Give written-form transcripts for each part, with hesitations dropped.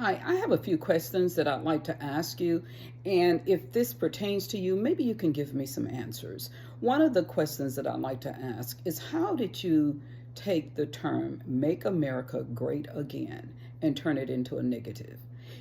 Hi, I have a few questions that I'd like to ask you, and if this pertains to you, maybe you can give me some answers. One of the questions that I'd like to ask is how did you take the term make America great again and turn it into a negative?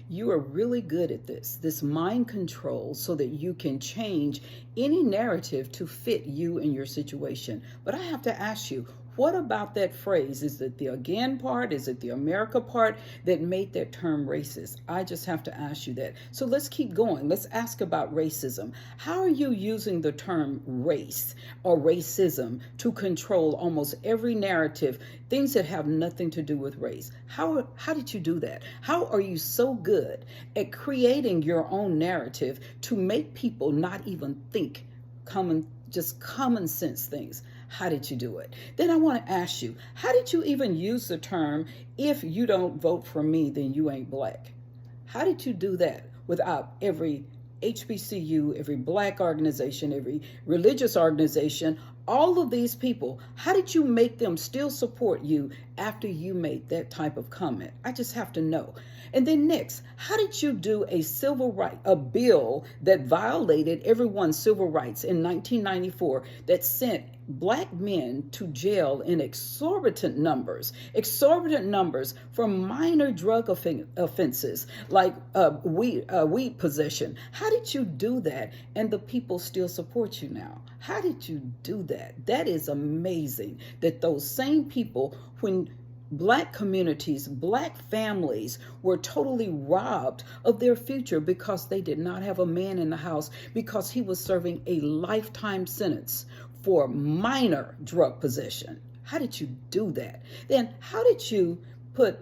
You are really good at this mind control, so that you can change any narrative to fit you and your situation. But I have to ask you, what about that phrase? Is it the again part? Is it the America part that made that term racist? I just have to ask you that. So let's keep going. Let's ask about racism. How are you using the term race or racism to control almost every narrative, things that have nothing to do with race? How did you do that? How are you so good at creating your own narrative to make people not even think common sense things? How did you do it? Then I want to ask you, how did you even use the term, if you don't vote for me, then you ain't black? How did you do that without every HBCU, every black organization, every religious organization, all of these people? How did you make them still support you after you made that type of comment? I just have to know. And then next, how did you do a bill that violated everyone's civil rights in 1994 that sent black men to jail in exorbitant numbers for minor drug offenses like weed possession? How did you do that and the people still support you now? How did you do that? That is amazing that those same people, when black communities, black families were totally robbed of their future because they did not have a man in the house because he was serving a lifetime sentence for minor drug possession. How did you do that? Then how did you put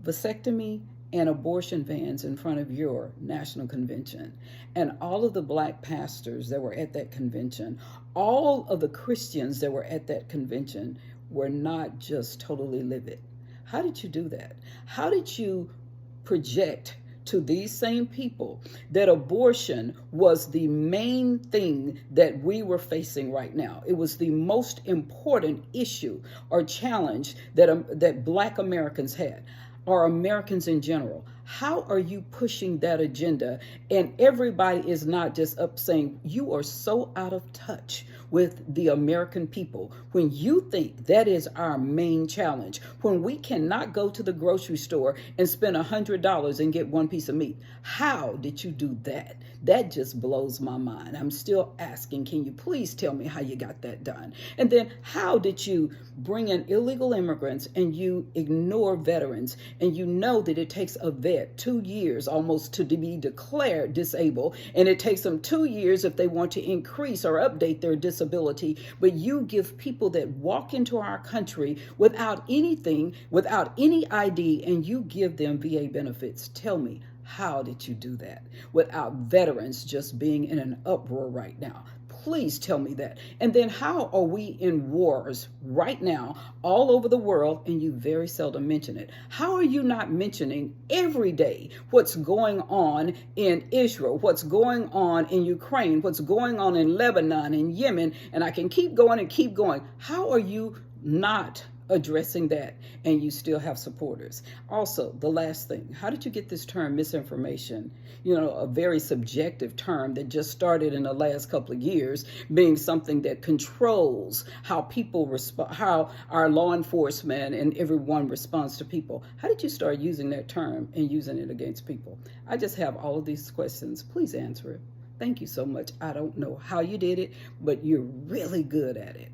vasectomy and abortion bans in front of your national convention? And all of the black pastors that were at that convention, all of the Christians that were at that convention were not just totally livid. How did you do that? How did you project to these same people that abortion was the main thing that we were facing right now? It was the most important issue or challenge that black Americans had, or Americans in general. How are you pushing that agenda? And everybody is not just up saying, you are so out of touch with the American people when you think that is our main challenge, when we cannot go to the grocery store and spend $100 and get one piece of meat. How did you do that? That just blows my mind. I'm still asking, can you please tell me how you got that done? And then how did you bring in illegal immigrants and you ignore veterans, and you know that it takes a vet 2 years almost to be declared disabled, and it takes them 2 years if they want to increase or update their disability, but you give people that walk into our country without anything, without any ID, and you give them VA benefits. Tell me, how did you do that without veterans just being in an uproar right now? Please tell me that. And then how are we in wars right now all over the world and you very seldom mention it? How are you not mentioning every day what's going on in Israel, what's going on in Ukraine, what's going on in Lebanon and Yemen, and I can keep going and keep going. How are you not addressing that and you still have supporters? Also, the last thing, how did you get this term misinformation, a very subjective term that just started in the last couple of years, being something that controls how people respond, how our law enforcement and everyone responds to people? How did you start using that term and using it against people? I just have all of these questions. Please answer it. Thank you so much. I don't know how you did it, but you're really good at it.